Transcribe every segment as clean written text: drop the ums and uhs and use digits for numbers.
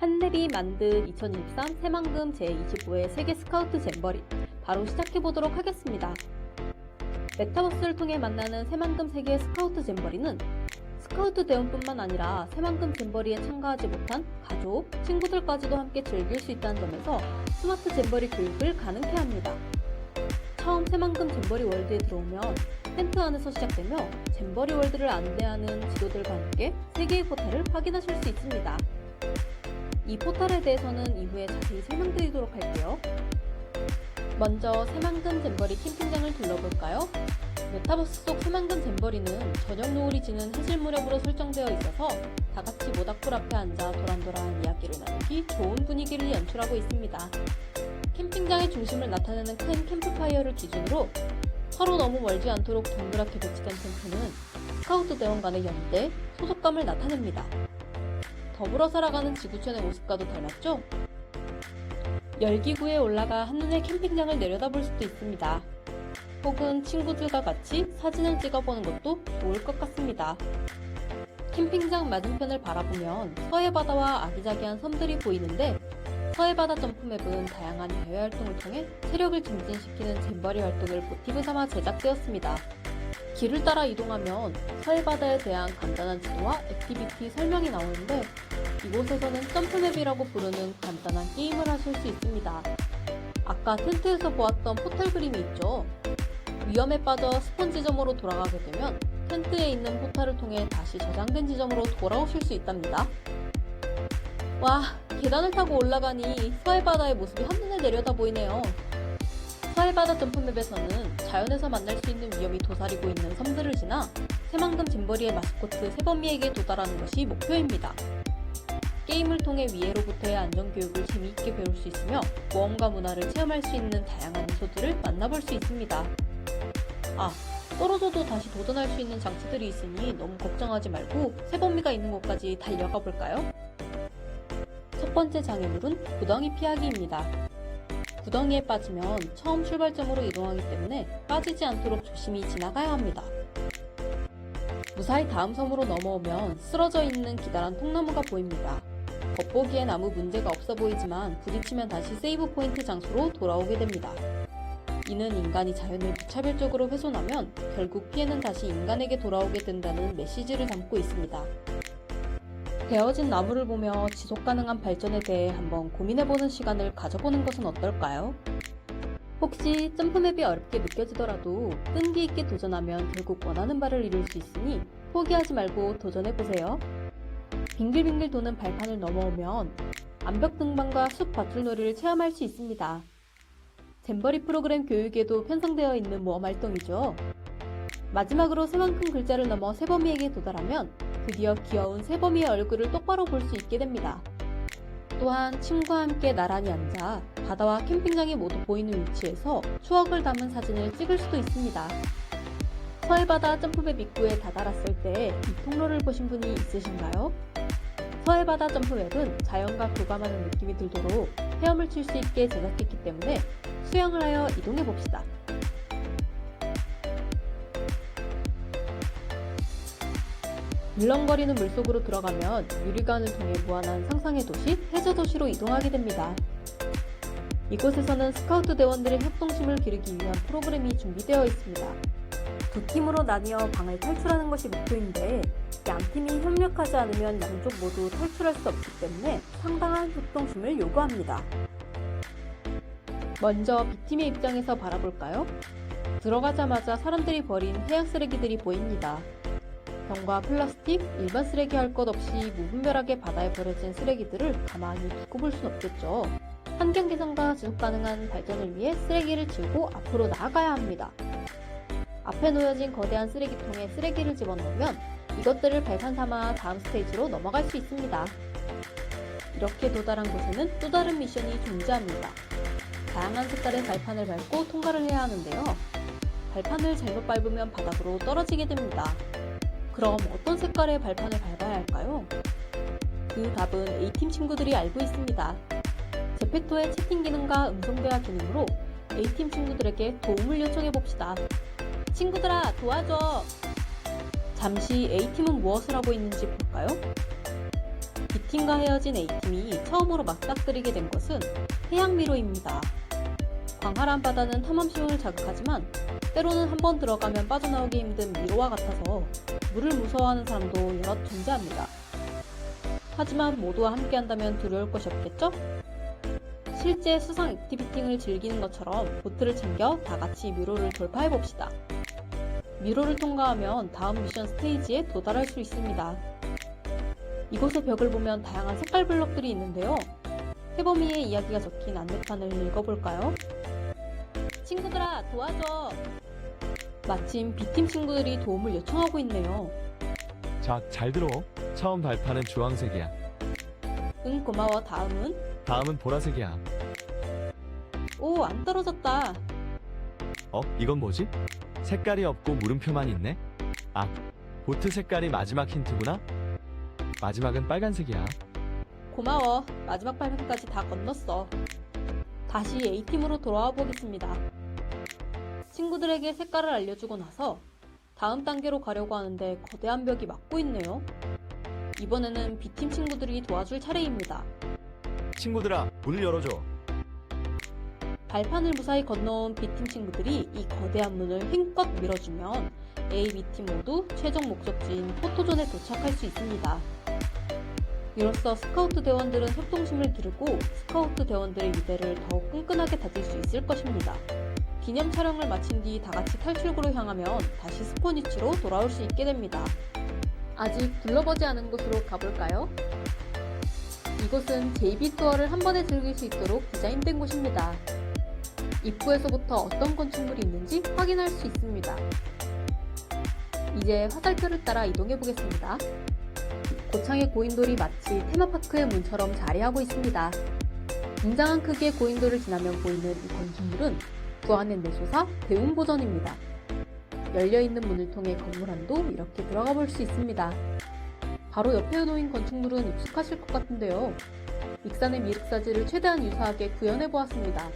한랩이 만든 2023 새만금 제25회 세계 스카우트 잼버리 바로 시작해보도록 하겠습니다. 메타버스를 통해 만나는 새만금 세계 스카우트 잼버리는 스카우트 대원뿐만 아니라 새만금 잼버리에 참가하지 못한 가족, 친구들까지도 함께 즐길 수 있다는 점에서 스마트 잼버리 교육을 가능케 합니다. 처음 새만금 잼버리 월드에 들어오면 텐트 안에서 시작되며 잼버리 월드를 안내하는 지도들과 함께 3개의 포탈을 확인하실 수 있습니다. 이 포탈에 대해서는 이후에 자세히 설명드리도록 할게요. 먼저 새만금 잼버리 캠핑장을 둘러볼까요? 메타버스 속 새만금 잼버리는 저녁 노을이 지는 해질 무렵으로 설정되어 있어서 다같이 모닥불 앞에 앉아 도란도란 이야기를 나누기 좋은 분위기를 연출하고 있습니다. 캠핑장의 중심을 나타내는 큰 캠프파이어를 기준으로 서로 너무 멀지 않도록 동그랗게 배치된 텐트는 스카우트 대원 간의 연대, 소속감을 나타냅니다. 더불어 살아가는 지구촌의 모습과도 닮았죠? 열기구에 올라가 한눈에 캠핑장을 내려다볼 수도 있습니다. 혹은 친구들과 같이 사진을 찍어보는 것도 좋을 것 같습니다. 캠핑장 맞은편을 바라보면 서해바다와 아기자기한 섬들이 보이는데 서해바다 점프맵은 다양한 야외활동을 통해 체력을 증진시키는 잼버리 활동을 모티브 삼아 제작되었습니다. 길을 따라 이동하면 서해바다에 대한 간단한 지도와 액티비티 설명이 나오는데 이곳에서는 점프맵이라고 부르는 간단한 게임을 하실 수 있습니다. 아까 텐트에서 보았던 포탈 그림이 있죠? 위험에 빠져 스폰 지점으로 돌아가게 되면 텐트에 있는 포탈을 통해 다시 저장된 지점으로 돌아오실 수 있답니다. 와, 계단을 타고 올라가니 서해바다의 모습이 한눈에 내려다 보이네요. 서해바다 점프맵에서는 자연에서 만날 수 있는 위험이 도사리고 있는 섬들을 지나 새만금 잼버리의 마스코트 새범미에게 도달하는 것이 목표입니다. 게임을 통해 위해로부터의 안전교육을 재미있게 배울 수 있으며 모험과 문화를 체험할 수 있는 다양한 요소들을 만나볼 수 있습니다. 떨어져도 다시 도전할 수 있는 장치들이 있으니 너무 걱정하지 말고 새범미가 있는 곳까지 달려가 볼까요? 첫 번째 장애물은 구덩이 피하기입니다. 구덩이에 빠지면 처음 출발점으로 이동하기 때문에 빠지지 않도록 조심히 지나가야 합니다. 무사히 다음 섬으로 넘어오면 쓰러져 있는 기다란 통나무가 보입니다. 겉보기엔 아무 문제가 없어 보이지만 부딪히면 다시 세이브 포인트 장소로 돌아오게 됩니다. 이는 인간이 자연을 무차별적으로 훼손하면 결국 피해는 다시 인간에게 돌아오게 된다는 메시지를 담고 있습니다. 베어진 나무를 보며 지속가능한 발전에 대해 한번 고민해보는 시간을 가져보는 것은 어떨까요? 혹시 점프맵이 어렵게 느껴지더라도 끈기 있게 도전하면 결국 원하는 바를 이룰 수 있으니 포기하지 말고 도전해보세요. 빙글빙글 도는 발판을 넘어오면 암벽 등반과 숲 밧줄놀이를 체험할 수 있습니다. 잼버리 프로그램 교육에도 편성되어 있는 모험 활동이죠. 마지막으로 새만큼 글자를 넘어 새범이에게 도달하면 드디어 귀여운 새범이의 얼굴을 똑바로 볼 수 있게 됩니다. 또한 친구와 함께 나란히 앉아 바다와 캠핑장이 모두 보이는 위치에서 추억을 담은 사진을 찍을 수도 있습니다. 서해바다 점프맵 입구에 다다랐을 때 이 통로를 보신 분이 있으신가요? 서해바다 점프맵은 자연과 교감하는 느낌이 들도록 헤엄을 칠 수 있게 제작했기 때문에 수영을 하여 이동해봅시다. 물렁거리는 물속으로 들어가면 유리관을 통해 무한한 상상의 도시, 해저도시로 이동하게 됩니다. 이곳에서는 스카우트 대원들의 협동심을 기르기 위한 프로그램이 준비되어 있습니다. 두 팀으로 나뉘어 방을 탈출하는 것이 목표인데 양팀이 협력하지 않으면 양쪽 모두 탈출할 수 없기 때문에 상당한 협동심을 요구합니다. 먼저 B팀의 입장에서 바라볼까요? 들어가자마자 사람들이 버린 해양 쓰레기들이 보입니다. 병과 플라스틱, 일반 쓰레기 할 것 없이 무분별하게 바다에 버려진 쓰레기들을 가만히 두고 볼 순 없겠죠. 환경 개선과 지속 가능한 발전을 위해 쓰레기를 치우고 앞으로 나아가야 합니다. 앞에 놓여진 거대한 쓰레기통에 쓰레기를 집어넣으면 이것들을 발판 삼아 다음 스테이지로 넘어갈 수 있습니다. 이렇게 도달한 곳에는 또 다른 미션이 존재합니다. 다양한 색깔의 발판을 밟고 통과를 해야 하는데요. 발판을 잘못 밟으면 바닥으로 떨어지게 됩니다. 그럼 어떤 색깔의 발판을 밟아야 할까요? 그 답은 A팀 친구들이 알고 있습니다. 제페토의 채팅 기능과 음성대화 기능으로 A팀 친구들에게 도움을 요청해봅시다. 친구들아, 도와줘! 잠시 A팀은 무엇을 하고 있는지 볼까요? B팀과 헤어진 A팀이 처음으로 맞닥뜨리게 된 것은 해양미로입니다. 광활한 바다는 탐험심을 자극하지만 때로는 한번 들어가면 빠져나오기 힘든 미로와 같아서 물을 무서워하는 사람도 여럿 존재합니다. 하지만 모두와 함께한다면 두려울 것이 없겠죠? 실제 수상 액티비팅을 즐기는 것처럼 보트를 챙겨 다 같이 미로를 돌파해봅시다. 미로를 통과하면 다음 미션 스테이지에 도달할 수 있습니다. 이곳의 벽을 보면 다양한 색깔 블럭들이 있는데요. 해범이의 이야기가 적힌 안내판을 읽어볼까요? 친구들아, 도와줘! 마침 B팀 친구들이 도움을 요청하고 있네요. 자, 잘 들어. 처음 발판은 주황색이야. 응, 고마워. 다음은? 다음은 보라색이야. 오, 안 떨어졌다. 이건 뭐지? 색깔이 없고 물음표만 있네? 아, 보트 색깔이 마지막 힌트구나? 마지막은 빨간색이야. 고마워. 마지막 발판까지 다 건넜어. 다시 A팀으로 돌아와 보겠습니다. 친구들에게 색깔을 알려주고 나서 다음 단계로 가려고 하는데 거대한 벽이 막고 있네요. 이번에는 B팀 친구들이 도와줄 차례입니다. 친구들아, 문을 열어줘. 발판을 무사히 건너온 B팀 친구들이 이 거대한 문을 힘껏 밀어주면 A, B팀 모두 최종 목적지인 포토존에 도착할 수 있습니다. 이로써 스카우트 대원들은 협동심을 기르고 스카우트 대원들의 유대를 더욱 끈끈하게 다질 수 있을 것입니다. 기념 촬영을 마친 뒤 다같이 탈출구로 향하면 다시 스폰 위치로 돌아올 수 있게 됩니다. 아직 둘러보지 않은 곳으로 가볼까요? 이곳은 JB 투어를 한 번에 즐길 수 있도록 디자인된 곳입니다. 입구에서부터 어떤 건축물이 있는지 확인할 수 있습니다. 이제 화살표를 따라 이동해 보겠습니다. 고창의 고인돌이 마치 테마파크의 문처럼 자리하고 있습니다. 웅장한 크기의 고인돌을 지나면 보이는 이 건축물은 부안의 내소사 대운보전입니다. 열려있는 문을 통해 건물 안도 이렇게 들어가 볼 수 있습니다. 바로 옆에 놓인 건축물은 익숙하실 것 같은데요. 익산의 미륵사지를 최대한 유사하게 구현해 보았습니다.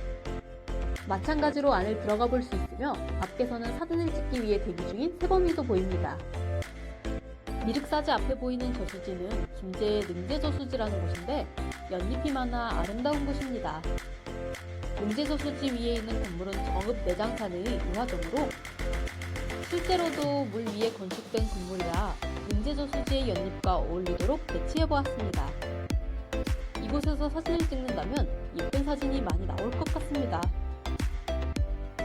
마찬가지로 안을 들어가 볼 수 있으며 밖에서는 사진을 찍기 위해 대기 중인 세범이도 보입니다. 미륵사지 앞에 보이는 저수지는 김제의 능제저수지라는 곳인데 연잎이 많아 아름다운 곳입니다. 능제저수지 위에 있는 건물은 정읍 내장산의 우화정으로 실제로도 물 위에 건축된 건물이라 능제저수지의 연잎과 어울리도록 배치해보았습니다. 이곳에서 사진을 찍는다면 예쁜 사진이 많이 나올 것 같습니다.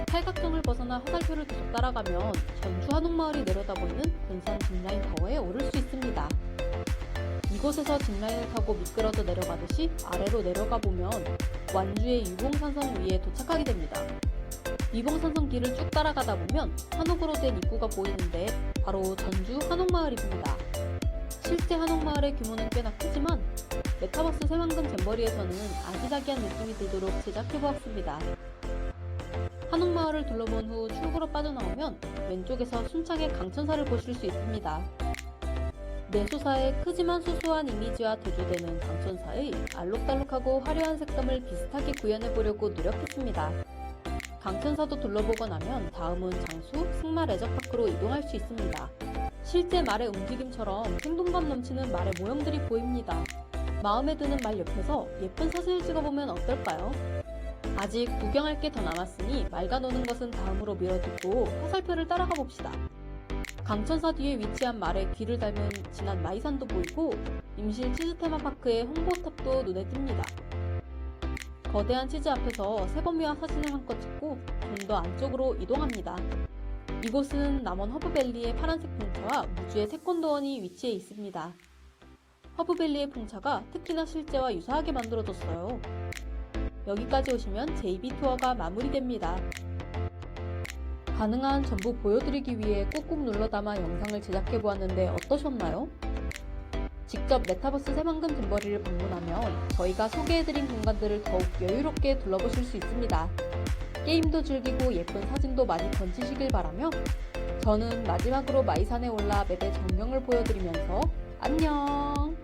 팔각정을 벗어나 화살표를 계속 따라가면 전주 한옥마을이 내려다보이는 군산 짚라인 타워에 오를 수 있습니다. 이곳에서 짚라인을 타고 미끄러져 내려가듯이 아래로 내려가 보면 완주의 유봉산성 위에 도착하게 됩니다. 유봉산성 길을 쭉 따라가다 보면 한옥으로 된 입구가 보이는데 바로 전주 한옥마을입니다. 실제 한옥마을의 규모는 꽤나 크지만 메타버스 새만금 잼버리에서는 아기자기한 느낌이 들도록 제작해보았습니다. 한옥마을을 둘러본 후 출구로 빠져나오면 왼쪽에서 순창의 강천사를 보실 수 있습니다. 내소사의 크지만 수수한 이미지와 대조되는 강천사의 알록달록하고 화려한 색감을 비슷하게 구현해보려고 노력했습니다. 강천사도 둘러보고 나면 다음은 장수 승마 레저파크로 이동할 수 있습니다. 실제 말의 움직임처럼 생동감 넘치는 말의 모형들이 보입니다. 마음에 드는 말 옆에서 예쁜 사진을 찍어보면 어떨까요? 아직 구경할 게 더 남았으니 말과 노는 것은 다음으로 미뤄두고 화살표를 따라가 봅시다. 강천사 뒤에 위치한 말에 귀를 닮은 진한 마이산도 보이고 임실 치즈 테마파크의 홍보탑도 눈에 띕니다. 거대한 치즈 앞에서 세범이와 사진을 한껏 찍고 좀 더 안쪽으로 이동합니다. 이곳은 남원 허브밸리의 파란색 풍차와 무주의 태권도원이 위치해 있습니다. 허브밸리의 풍차가 특히나 실제와 유사하게 만들어졌어요. 여기까지 오시면 JB 투어가 마무리됩니다. 가능한 전부 보여드리기 위해 꾹꾹 눌러 담아 영상을 제작해보았는데 어떠셨나요? 직접 메타버스 새만금 잼버리를 방문하면 저희가 소개해드린 공간들을 더욱 여유롭게 둘러보실 수 있습니다. 게임도 즐기고 예쁜 사진도 많이 건지시길 바라며 저는 마지막으로 마이산에 올라 맵의 전경을 보여드리면서 안녕!